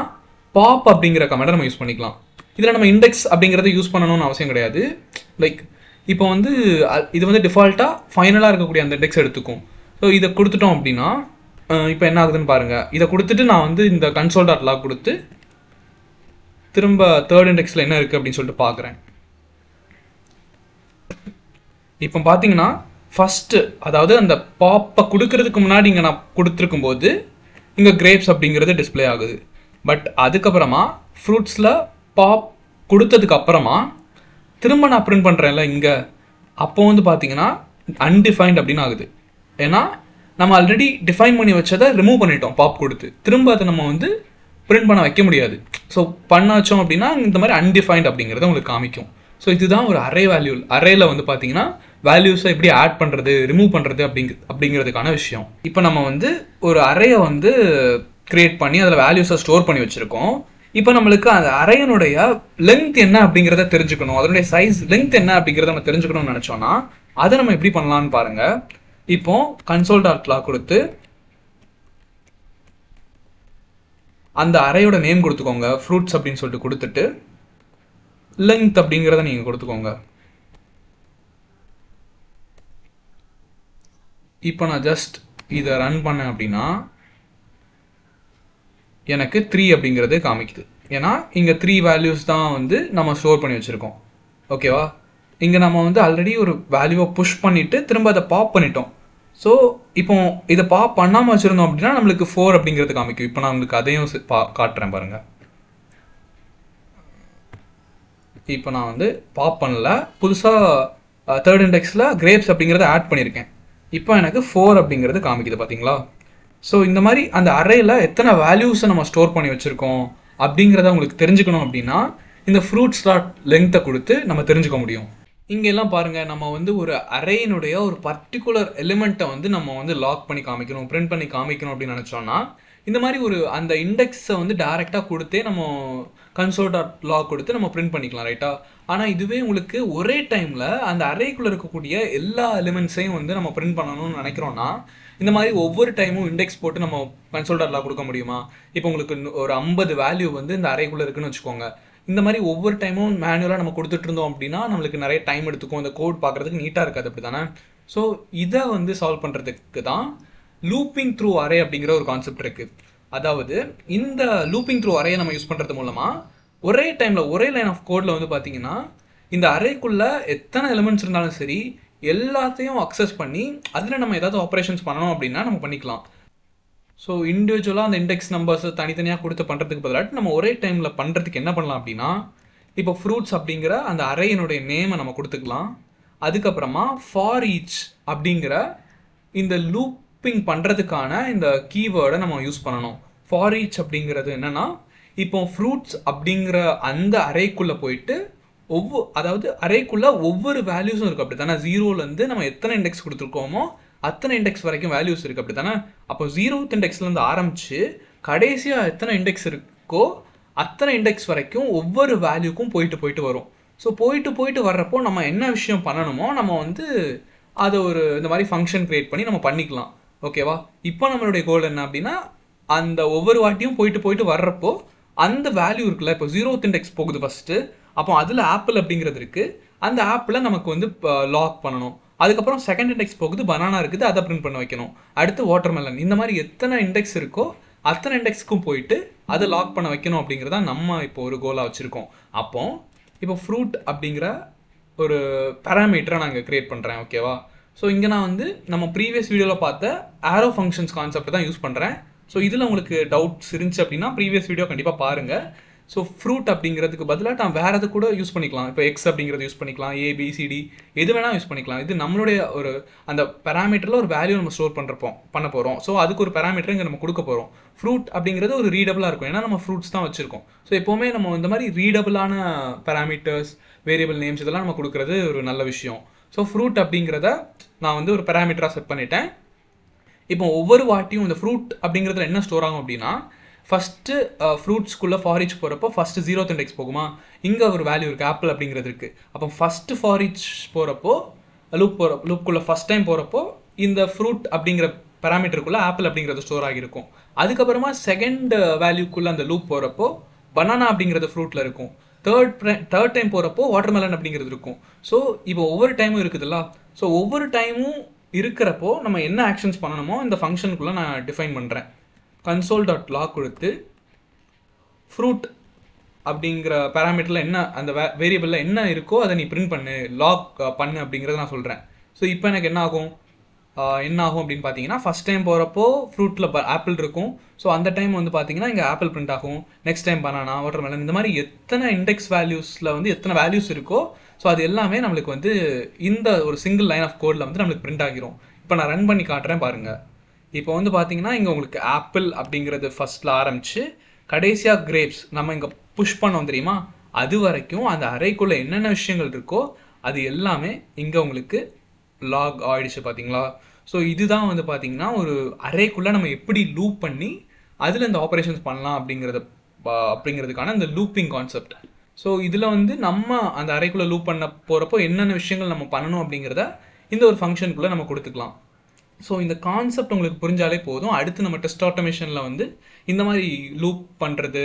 பாப் அப்படிங்கிற கமெண்டை நம்ம யூஸ் பண்ணிக்கலாம். இதில் நம்ம இண்டெக்ஸ் அப்படிங்கிறத யூஸ் பண்ணணும்னு அவசியம் கிடையாது. லைக் இப்போ வந்து இது வந்து டிஃபால்ட்டாக ஃபைனலாக இருக்கக்கூடிய அந்த இண்டெக்ஸ் எடுத்துக்கும். ஸோ இதை கொடுத்துட்டோம் அப்படின்னா இப்போ என்ன ஆகுதுன்னு பாருங்கள். இதை கொடுத்துட்டு நான் வந்து இந்த console.log கொடுத்து திரும்ப தேர்ட் இண்டெக்ஸில் என்ன இருக்குது அப்படின்னு சொல்லிட்டு பார்க்குறேன். இப்போ பார்த்தீங்கன்னா ஃபஸ்ட்டு, அதாவது அந்த பாப்பை கொடுக்கறதுக்கு முன்னாடி இங்கே நான் கொடுத்துருக்கும் போது இங்கே கிரேப்ஸ் அப்படிங்கிறது டிஸ்பிளே ஆகுது. பட் அதுக்கப்புறமா ஃப்ரூட்ஸில் பாப் கொடுத்ததுக்கு அப்புறமா திரும்ப நான் பிரிண்ட் பண்ணுறேன்ல இங்கே, அப்போ வந்து பார்த்தீங்கன்னா அன்டிஃபைன்ட் அப்படின்னு ஆகுது. ஏன்னா நம்ம ஆல்ரெடி டிஃபைன் பண்ணி வச்சதை ரிமூவ் பண்ணிட்டோம் பாப் கொடுத்து, திரும்ப அதை நம்ம வந்து பிரிண்ட் பண்ண வைக்க முடியாது. ஸோ பண்ண வச்சோம் அப்படின்னா இந்த மாதிரி அன்டிஃபைன்ட் அப்படிங்கிறத உங்களுக்கு காமிக்கும். ஸோ இதுதான் ஒரு அரே வேல்யூ. அரேல வந்து பார்த்தீங்கன்னா வேல்யூஸை எப்படி ஆட் பண்ணுறது, ரிமூவ் பண்ணுறது அப்படிங்கிறதுக்கான விஷயம். இப்போ நம்ம வந்து ஒரு அரேயை வந்து கிரியேட் பண்ணி அதில் வேல்யூஸை ஸ்டோர் பண்ணி வச்சுருக்கோம். இப்போ நம்மளுக்கு அந்த அரேனுடைய லென்த் என்ன அப்படிங்கிறத தெரிஞ்சுக்கணும், அதனுடைய சைஸ் லென்த் என்ன அப்படிங்கிறத நம்ம தெரிஞ்சுக்கணும்னு நினச்சோன்னா அதை நம்ம எப்படி பண்ணலான்னு பாருங்கள். இப்போ console.log கொடுத்து அந்த அரேயோட நேம் கொடுத்துக்கோங்க, ஃப்ரூட்ஸ் அப்படின்னு சொல்லிட்டு கொடுத்துட்டு லென்த் அப்படிங்கிறத நீங்கள் கொடுத்துக்கோங்க. இப்போ நான் ஜஸ்ட் இதை ரன் பண்ணேன் அப்படின்னா எனக்கு 3 அப்படிங்கிறது காமிக்குது. ஏன்னா இங்கே 3 வேல்யூஸ் தான் வந்து நம்ம ஸ்டோர் பண்ணி வச்சுருக்கோம். ஓகேவா? இங்கே நம்ம வந்து ஆல்ரெடி ஒரு வேல்யூவை புஷ் பண்ணிவிட்டு திரும்ப அதை பாப் பண்ணிட்டோம். ஸோ இப்போ இதை பாப் பண்ணாமல் வச்சுருந்தோம் அப்படின்னா நம்மளுக்கு 4 அப்படிங்கிறது காமிக்கும். இப்போ நான் உங்களுக்கு அதையும் காட்டுறேன் பாருங்கள். இப்போ நான் வந்து பாப் பண்ணல, புதுசாக தேர்ட் இண்டெக்ஸில் கிரேப்ஸ் அப்படிங்கிறத ஆட் பண்ணியிருக்கேன். இப்போ எனக்கு 4 அப்படிங்கிறது காமிக்குது பார்த்தீங்களா? ஸோ இந்த மாதிரி அந்த அரேயில் எத்தனை வேல்யூஸை நம்ம ஸ்டோர் பண்ணி வச்சுருக்கோம் அப்படிங்கிறத உங்களுக்கு தெரிஞ்சுக்கணும் அப்படின்னா இந்த ஃப்ரூட்ஸ் டாட் லென்த்தை கொடுத்து நம்ம தெரிஞ்சுக்க முடியும். இங்கெல்லாம் பாருங்கள், நம்ம வந்து ஒரு அரேனுடைய ஒரு பர்டிகுலர் எலிமெண்ட்டை வந்து நம்ம வந்து லாக் பண்ணி காமிக்கணும், பிரிண்ட் பண்ணி காமிக்கணும் அப்படின்னு நினச்சோன்னா இந்த மாதிரி ஒரு அந்த இண்டெக்ஸை வந்து டைரெக்டாக கொடுத்தே நம்ம console.log கொடுத்து நம்ம பிரிண்ட் பண்ணிக்கலாம், ரைட்டா? ஆனால் இதுவே உங்களுக்கு ஒரே டைமில் அந்த அரேக்குள்ளே இருக்கக்கூடிய எல்லா எலிமெண்ட்ஸையும் வந்து நம்ம பிரிண்ட் பண்ணணும்னு நினைக்கிறோன்னா இந்த மாதிரி ஒவ்வொரு டைமும் இண்டெக்ஸ் போட்டு நம்ம console.log கொடுக்க முடியுமா? இப்போ உங்களுக்கு ஒரு 50 வேல்யூ வந்து இந்த அரேக்குள்ளே இருக்குன்னு வச்சுக்கோங்க. இந்த மாதிரி ஒவ்வொரு டைமும் மேனுவலாக நம்ம கொடுத்துட்டு இருந்தோம் அப்படின்னா நம்மளுக்கு நிறைய டைம் எடுத்துக்கும், இந்த கோட் பார்க்குறதுக்கு நீட்டாக இருக்காது, அப்படி தானே? ஸோ இதை வந்து சால்வ் பண்ணுறதுக்கு தான் லூப்பிங் த்ரூ அரே அப்படிங்கிற ஒரு கான்செப்ட் இருக்குது. அதாவது இந்த லூப்பிங் த்ரூ அரேயை நம்ம யூஸ் பண்ணுறது மூலமாக ஒரே டைமில் ஒரே லைன் ஆஃப் கோடில் வந்து பார்த்தீங்கன்னா இந்த அரேக்குள்ளே எத்தனை எலிமெண்ட்ஸ் இருந்தாலும் சரி எல்லாத்தையும் அக்சஸ் பண்ணி அதில் நம்ம ஏதாவது ஆப்ரேஷன்ஸ் பண்ணணும் அப்படின்னா நம்ம பண்ணிக்கலாம். ஸோ இண்டிவிஜுவலாக அந்த இண்டெக்ஸ் நம்பர்ஸை தனித்தனியாக கொடுத்து பண்ணுறதுக்கு பதிலாக நம்ம ஒரே டைமில் பண்ணுறதுக்கு என்ன பண்ணலாம் அப்படின்னா இப்போ ஃப்ரூட்ஸ் அப்படிங்கிற அந்த அரேயினுடைய நேமை நம்ம கொடுத்துக்கலாம். அதுக்கப்புறமா ஃபார் ஈச் அப்படிங்கிற இந்த லூப்பிங் பண்ணுறதுக்கான இந்த கீவேர்டை நம்ம யூஸ் பண்ணணும். ஃபார் ஈச் அப்படிங்கிறது என்னென்னா இப்போ ஃப்ரூட்ஸ் அப்படிங்கிற அந்த அரேக்குள்ளே போயிட்டு அதாவது அரேக்குள்ளே ஒவ்வொரு வேல்யூஸும் இருக்குது, அப்படி தானே? 0லேருந்து நம்ம எத்தனை இண்டெக்ஸ் கொடுத்துருக்கோமோ அத்தனை இண்டெக்ஸ் வரைக்கும் வேல்யூஸ் இருக்குது, அப்படி தானே? அப்போ 0th இண்டெக்ஸ்லேருந்து ஆரம்பித்து கடைசியாக எத்தனை இண்டெக்ஸ் இருக்கோ அத்தனை இண்டெக்ஸ் வரைக்கும் ஒவ்வொரு வேல்யூக்கும் போயிட்டு வரும். ஸோ போயிட்டு வர்றப்போ நம்ம என்ன விஷயம் பண்ணணுமோ நம்ம வந்து அதை ஒரு இந்த மாதிரி ஃபங்க்ஷன் க்ரியேட் பண்ணி நம்ம பண்ணிக்கலாம். ஓகேவா? இப்போ நம்மளுடைய கோல் என்ன அப்படின்னா அந்த ஒவ்வொரு வாட்டியும் போயிட்டு வர்றப்போ அந்த வேல்யூ இருக்குல்ல, இப்போ 0th இண்டெக்ஸ் போகுது ஃபஸ்ட்டு, அப்போ அதில் ஆப்பிள் அப்படிங்கிறது இருக்குது, அந்த ஆப்பிளை நமக்கு வந்து லாக் பண்ணணும். அதுக்கப்புறம் செகண்ட் இண்டெக்ஸ் போகுது, பனானா இருக்குது, அதை பிரிண்ட் பண்ண வைக்கணும். அடுத்து வாட்டர்மெலன். இந்த மாதிரி எத்தனை இண்டெக்ஸ் இருக்கோ அத்தனை இண்டெக்ஸ்க்கும் போயிட்டு அதை லாக் பண்ண வைக்கணும் அப்படிங்கிறத நம்ம இப்போ ஒரு கோலாக வச்சுருக்கோம். அப்போ இப்போ ஃப்ரூட் அப்படிங்கிற ஒரு பேராமீட்டரை நான் இங்கே க்ரியேட் பண்ணுறேன். ஓகேவா? ஸோ இங்கே நான் வந்து நம்ம ப்ரீவியஸ் வீடியோவில் பார்த்த ஆரோ ஃபங்க்ஷன்ஸ் கான்செப்ட் தான் யூஸ் பண்ணுறேன். ஸோ இதில் உங்களுக்கு டவுட்ஸ் இருந்துச்சு அப்படின்னா ப்ரீவியஸ் வீடியோ கண்டிப்பாக பாருங்கள். ஸோ ஃப்ரூட் அப்படிங்கிறதுக்கு பதிலாக நான் வேறு எது கூட யூஸ் பண்ணிக்கலாம். இப்போ எக்ஸ் அப்படிங்கிறது யூஸ் பண்ணிக்கலாம், ஏபிசிடி எது வேணால் யூஸ் பண்ணிக்கலாம். இது நம்மளுடைய ஒரு அந்த பேராமீட்டரில் ஒரு வேல்யூ நம்ம ஸ்டோர் பண்ண போகிறோம். ஸோ அதுக்கு ஒரு பேராமீட்டர் இங்கே நம்ம கொடுக்க போகிறோம். ஃப்ரூட் அப்படிங்கிறது ஒரு ரீடபுளாக இருக்கும், ஏன்னா நம்ம ஃப்ரூட்ஸ் தான் வச்சுருக்கோம். ஸோ எப்போவுமே நம்ம இந்த மாதிரி ரீடபுளான பேராமீட்டர்ஸ், வேரியபிள் நேம்ஸ் இதெல்லாம் நம்ம கொடுக்குறது ஒரு நல்ல விஷயம். ஸோ ஃப்ரூட் அப்படிங்கிறத நான் வந்து ஒரு பேராமீட்டராக செட் பண்ணிட்டேன். இப்போ ஒவ்வொரு வாட்டியும் இந்த ஃப்ரூட் அப்படிங்கிறதுல என்ன ஸ்டோர் ஆகும் அப்படின்னா ஃபஸ்ட்டு ஃப்ரூட்ஸ்குள்ளே ஃபார் ஈச் போகிறப்போ ஃபஸ்ட்டு 0th இண்டெக்ஸ் போகுமா, இங்கே ஒரு வேல்யூ இருக்குது ஆப்பிள் அப்படிங்கிறது இருக்குது. அப்போ ஃபஸ்ட்டு ஃபார் ஈச் போகிறப்போ லூப்புக்குள்ளே ஃபஸ்ட் டைம் போகிறப்போ இந்த ஃப்ரூட் அப்படிங்கிற பேராமீட்டருக்குள்ளே ஆப்பிள் அப்படிங்கிறது ஸ்டோர் ஆகியிருக்கும். அதுக்கப்புறமா செகண்ட் வேல்யூக்குள்ளே அந்த லூப் போகிறப்போ பனானா அப்படிங்கிறது ஃப்ரூட்டில் இருக்கும். தேர்ட் டைம் போகிறப்போ வாட்டர்மெலன் அப்படிங்கிறது இருக்கும். ஸோ இப்போ ஒவ்வொரு டைமும் இருக்குதுல்ல, ஸோ ஒவ்வொரு டைமும் இருக்கிறப்போ நம்ம என்ன ஆக்ஷன்ஸ் பண்ணணுமோ இந்த ஃபங்க்ஷனுக்குள்ளே நான் டிஃபைன் பண்ணுறேன். console.log கொடுத்து ஃப்ரூட் அப்படிங்கிற பேராமீட்டரில் என்ன அந்த வேரியபிளில் என்ன இருக்கோ அதை நீ பிரிண்ட் பண்ணு, லாக் பண்ணு அப்படிங்கிறத நான் சொல்கிறேன். ஸோ இப்போ எனக்கு என்ன ஆகும், என்ன ஆகும் அப்படின்னு பார்த்தீங்கன்னா ஃபஸ்ட் டைம் போகிறப்போ ஃப்ரூட்டில் ஆப்பிள் இருக்கும். ஸோ அந்த டைம் வந்து பார்த்தீங்கன்னா இங்கே ஆப்பிள் பிரிண்ட் ஆகும். நெக்ஸ்ட் டைம் பனானா, வாட்டர்மெலன், இந்த மாதிரி எத்தனை இண்டெக்ஸ் வேல்யூஸில் வந்து எத்தனை வேல்யூஸ் இருக்கோ ஸோ அது எல்லாமே நம்மளுக்கு வந்து இந்த ஒரு சிங்கிள் லைன் ஆஃப் கோடில் வந்து நம்மளுக்கு பிரிண்ட் ஆகிரும். இப்போ நான் ரன் பண்ணி காட்டுறேன் பாருங்கள். இப்போ வந்து பார்த்தீங்கன்னா இங்கே உங்களுக்கு ஆப்பிள் அப்படிங்கிறது ஃபஸ்ட்டில் ஆரம்பித்து கடைசியாக கிரேப்ஸ் நம்ம இங்கே புஷ் பண்ணோம் தெரியுமா, அது வரைக்கும் அந்த அறைக்குள்ளே என்னென்ன விஷயங்கள் இருக்கோ அது எல்லாமே இங்கே உங்களுக்கு லாக் ஆயிடுச்சு பார்த்தீங்களா. ஸோ இதுதான் வந்து பார்த்தீங்கன்னா ஒரு அரேக்குள்ளே நம்ம எப்படி லூப் பண்ணி அதில் இந்த ஆப்ரேஷன்ஸ் பண்ணலாம் அப்படிங்கிறதுக்கான இந்த லூப்பிங் கான்செப்ட். ஸோ இதில் வந்து நம்ம அந்த அறைக்குள்ளே லூப் பண்ண போகிறப்போ என்னென்ன விஷயங்கள் நம்ம பண்ணணும் அப்படிங்கிறத இந்த ஒரு ஃபங்க்ஷனுக்குள்ளே நம்ம கொடுத்துக்கலாம். ஸோ இந்த கான்செப்ட் உங்களுக்கு புரிஞ்சாலே போதும். அடுத்து நம்ம டெஸ்ட் ஆட்டோமேஷனில் வந்து இந்த மாதிரி லூப் பண்ணுறது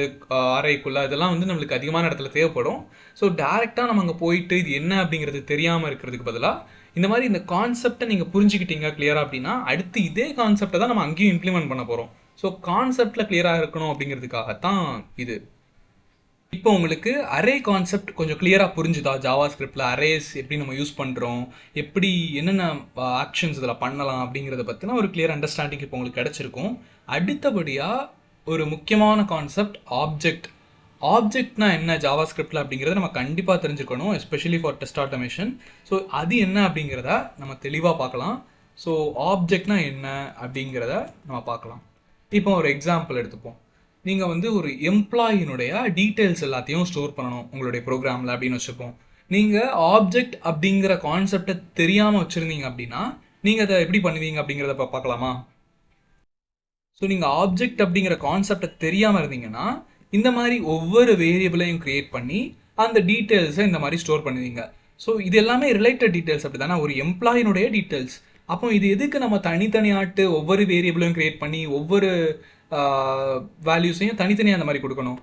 அறைக்குள்ளே இதெல்லாம் வந்து நம்மளுக்கு அதிகமான இடத்துல தேவைப்படும். ஸோ டேரெக்டாக நம்ம அங்கே போயிட்டு இது என்ன அப்படிங்கிறது தெரியாமல் இருக்கிறதுக்கு பதிலாக இந்த மாதிரி இந்த கான்செப்டை நீங்கள் புரிஞ்சுக்கிட்டீங்க கிளியராக அப்படின்னா அடுத்து இதே கான்செப்டை தான் நம்ம அங்கேயும் இம்ப்ளிமெண்ட் பண்ண போகிறோம். ஸோ கான்செப்டில் கிளியராக இருக்கணும் அப்படிங்கிறதுக்காகத்தான் இது. இப்போ உங்களுக்கு அரே கான்செப்ட் கொஞ்சம் கிளியராக புரிஞ்சுதா? ஜாவா ஸ்கிரிப்டில் அரேஸ் எப்படி நம்ம யூஸ் பண்ணுறோம், எப்படி என்னென்ன ஆக்ஷன்ஸ் இதில் பண்ணலாம் அப்படிங்கிறத பற்றின ஒரு கிளியர் அண்டர்ஸ்டாண்டிங் இப்போ உங்களுக்கு கிடச்சிருக்கும். அடுத்தபடியாக ஒரு முக்கியமான கான்செப்ட் ஆப்ஜெக்ட். ஆப்ஜெக்ட்னா என்ன ஜாவா ஸ்கிரிப்டில் அப்படிங்கிறத நம்ம கண்டிப்பாக தெரிஞ்சுக்கணும், especially for test automation. So அது என்ன அப்படிங்கிறத நம்ம தெளிவாக பார்க்கலாம். ஸோ ஆப்ஜெக்ட்னா என்ன அப்படிங்கிறத நம்ம பார்க்கலாம். இப்போ ஒரு எக்ஸாம்பிள் எடுத்துப்போம். நீங்கள் வந்து ஒரு எம்ப்ளாயினுடைய டீட்டெயில்ஸ் எல்லாத்தையும் ஸ்டோர் பண்ணணும் உங்களுடைய ப்ரோக்ராமில் அப்படின்னு வச்சுப்போம். நீங்கள் ஆப்ஜெக்ட் அப்படிங்கிற கான்செப்டை தெரியாமல் வச்சுருந்தீங்க அப்படின்னா நீங்கள் அதை எப்படி பண்ணுவீங்க அப்படிங்கிறத பார்க்கலாமா? ஸோ நீங்கள் ஆப்ஜெக்ட் அப்படிங்கிற கான்செப்டை தெரியாமல் இருந்தீங்கன்னா இந்த மாதிரி ஒவ்வொரு வேரியபிளையும் க்ரியேட் பண்ணி அந்த டீட்டெயில்ஸை இந்த மாதிரி ஸ்டோர் பண்ணுவீங்க. ஸோ இது எல்லாமே ரிலேட்டட் டீட்டெயில்ஸ் அப்படி தானே, ஒரு எம்ப்ளாயினுடைய டீட்டெயில்ஸ். அப்போ இது எதுக்கு நம்ம தனித்தனியாட்டு ஒவ்வொரு வேரியபிளையும் க்ரியேட் பண்ணி ஒவ்வொரு வேல்யூஸையும் தனித்தனியாக அந்த மாதிரி கொடுக்கணும்?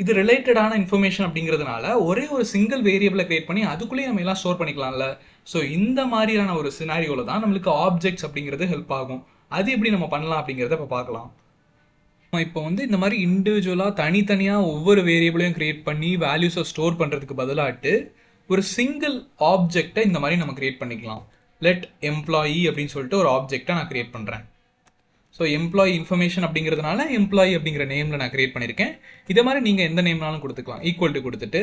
இது ரிலேட்டடான இன்ஃபர்மேஷன் அப்படிங்கிறதுனால ஒரே ஒரு சிங்கிள் வேரியபிளை க்ரியேட் பண்ணி அதுக்குள்ளேயே நம்ம எல்லாம் ஸ்டோர் பண்ணிக்கலாம்ல. ஸோ இந்த மாதிரியான ஒரு சினாரியோவில் தான் நம்மளுக்கு ஆப்ஜெக்ட்ஸ் அப்படிங்கிறது ஹெல்ப் ஆகும். அது எப்படி நம்ம பண்ணலாம் அப்படிங்கிறத இப்போ பார்க்கலாம். இப்போ வந்து இந்த மாதிரி இண்டிவிஜுவலாக தனித்தனியாக ஒவ்வொரு வேரியபிளையும் க்ரியேட் பண்ணி வேல்யூஸை ஸ்டோர் பண்ணுறதுக்கு பதிலாட்டு ஒரு சிங்கிள் ஆப்ஜெக்டை இந்த மாதிரி நம்ம க்ரியேட் பண்ணிக்கலாம். லெட் எம்ப்ளாயி அப்படின்னு சொல்லிட்டு ஒரு ஆப்ஜெக்டை நான் க்ரியேட் பண்ணுறேன். ஸோ எம்ப்ளாயி இன்ஃபர்மேஷன் அப்படிங்கிறதுனால எம்ப்ளாயி அப்படிங்கிற நேமில் நான் க்ரியேட் பண்ணியிருக்கேன். இதே மாதிரி நீங்கள் எந்த நேம்னாலும் கொடுத்துக்கலாம். ஈக்குவல் டு கொடுத்துட்டு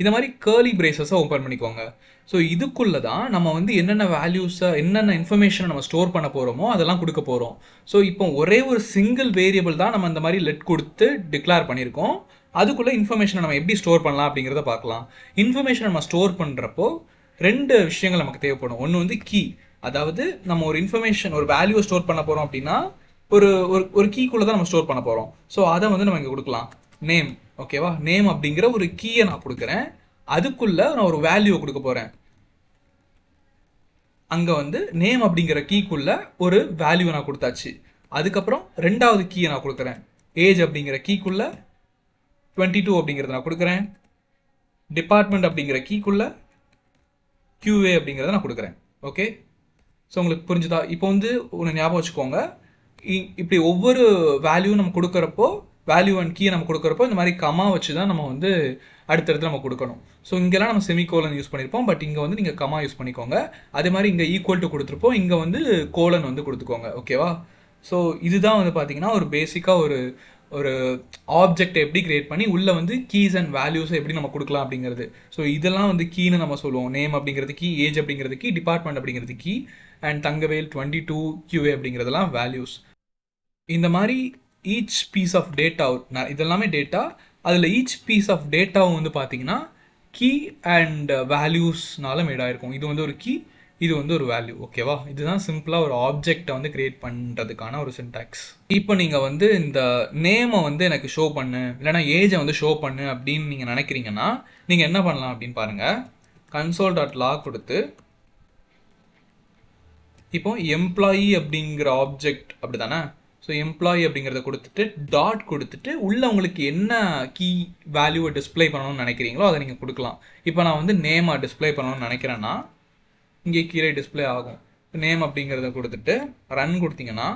இந்த மாதிரி கேர்லி பிரேசஸை ஓப்பன் பண்ணிக்கோங்க. ஸோ இதுக்குள்ளே தான் நம்ம வந்து என்னென்ன வேல்யூஸை என்னென்ன இன்ஃபர்மேஷனை நம்ம ஸ்டோர் பண்ண போகிறோமோ அதெல்லாம் கொடுக்க போகிறோம். ஸோ இப்போ ஒரே ஒரு சிங்கிள் வேரியபிள் தான் நம்ம இந்த மாதிரி லெட் கொடுத்து டிக்ளேர் பண்ணியிருக்கோம். அதுக்குள்ளே இன்ஃபர்மேஷனை நம்ம எப்படி ஸ்டோர் பண்ணலாம் அப்படிங்கிறத பார்க்கலாம். இன்ஃபர்மேஷனை நம்ம ஸ்டோர் பண்ணுறப்போ ரெண்டு விஷயங்கள் நமக்கு தேவைப்படும். ஒன்று வந்து கீ, அதாவது நம்ம ஒரு இன்ஃபர்மேஷன் ஒரு வேல்யூவை ஸ்டோர் பண்ண போகிறோம் அப்படின்னா ஒரு ஒரு கீக்குள்ளே தான் நம்ம ஸ்டோர் பண்ண போகிறோம். ஸோ அதை வந்து நம்ம இங்கே கொடுக்கலாம். நேம், ஓகேவா? நேம் அப்படிங்கிற ஒரு கீயை நான் கொடுக்குறேன். அதுக்குள்ளே நான் ஒரு வேல்யூவை கொடுக்க போகிறேன். அங்கே வந்து நேம் அப்படிங்கிற கீக்குள்ளே ஒரு வேல்யூவை நான் கொடுத்தாச்சு. அதுக்கப்புறம் ரெண்டாவது கீயை நான் கொடுக்குறேன். ஏஜ் அப்படிங்கிற கீக்குள்ளே 22 அப்படிங்கிறத நான் கொடுக்குறேன். டிபார்ட்மெண்ட் அப்படிங்கிற கீக்குள்ளே QA அப்படிங்கிறத நான் கொடுக்குறேன். ஓகே, ஸோ உங்களுக்கு புரிஞ்சுதா? இப்போ வந்து ஒன்று ஞாபகம் வச்சுக்கோங்க, இப்படி ஒவ்வொரு வேல்யூ நம்ம கொடுக்குறப்போ வேல்யூ அண்ட் கீயை நம்ம கொடுக்குறப்போ இந்த மாதிரி கமா வச்சு தான் நம்ம வந்து அடுத்தடுத்து நம்ம கொடுக்கணும். ஸோ இங்கெல்லாம் நம்ம செமிகோலன் யூஸ் பண்ணியிருப்போம், பட் இங்கே வந்து நீங்கள் கமா யூஸ் பண்ணிக்கோங்க. அதே மாதிரி இங்கே ஈக்குவல் டு கொடுத்துருப்போம், இங்கே வந்து கோலன் வந்து கொடுத்துக்கோங்க. ஓகேவா? ஸோ இதுதான் வந்து பார்த்தீங்கன்னா ஒரு பேசிக்காக ஒரு ஆப்ஜெக்டை எப்படி கிரியேட் பண்ணி உள்ளே வந்து கீஸ் அண்ட் வேல்யூஸை எப்படி நம்ம கொடுக்கலாம் அப்படிங்கிறது. ஸோ இதெல்லாம் வந்து கீன்னு நம்ம சொல்லுவோம். நேம் அப்படிங்கிறது கீ, ஏஜ் அப்படிங்கிறது கீ, டிபார்ட்மெண்ட் அப்படிங்கிறது கீ, அண்ட் தங்கவேல் 22 QA அப்படிங்கிறதெல்லாம் வேல்யூஸ். இந்த மாதிரி ஈச் பீஸ் ஆஃப் டேட்டா, இதெல்லாமே டேட்டா, அதில் ஈச் பீஸ் ஆஃப் டேட்டாவும் வந்து பார்த்தீங்கன்னா கீ அண்ட் வேல்யூஸ்னால மேடாயிருக்கும். இது வந்து ஒரு கீ, இது வந்து ஒரு வேல்யூ. ஓகேவா? இதுதான் சிம்பிளாக ஒரு ஆப்ஜெக்டை வந்து கிரியேட் பண்ணுறதுக்கான ஒரு சின்டாக்ஸ். இப்போ நீங்கள் வந்து இந்த நேமை வந்து எனக்கு ஷோ பண்ணு, இல்லைனா ஏஜை வந்து ஷோ பண்ணு அப்படின்னு நீங்கள் நினைக்கிறீங்கன்னா நீங்கள் என்ன பண்ணலாம் அப்படின்னு பாருங்கள். console.log கொடுத்து இப்போ எம்ப்ளாயி அப்படிங்கிற ஆப்ஜெக்ட் அப்படி தானே. ஸோ எம்ப்ளாயி அப்படிங்கிறத கொடுத்துட்டு டாட் கொடுத்துட்டு உள்ளே உங்களுக்கு என்ன கீ வேல்யூவை டிஸ்பிளே பண்ணணும்னு நினைக்கிறீங்களோ அதை நீங்கள் கொடுக்கலாம். இப்போ நான் வந்து நேமை டிஸ்பிளே பண்ணணும்னு நினைக்கிறேன்னா இங்கே கீழே டிஸ்பிளே ஆகும். நேம் அப்படிங்கிறத கொடுத்துட்டு ரன் கொடுத்தீங்கன்னா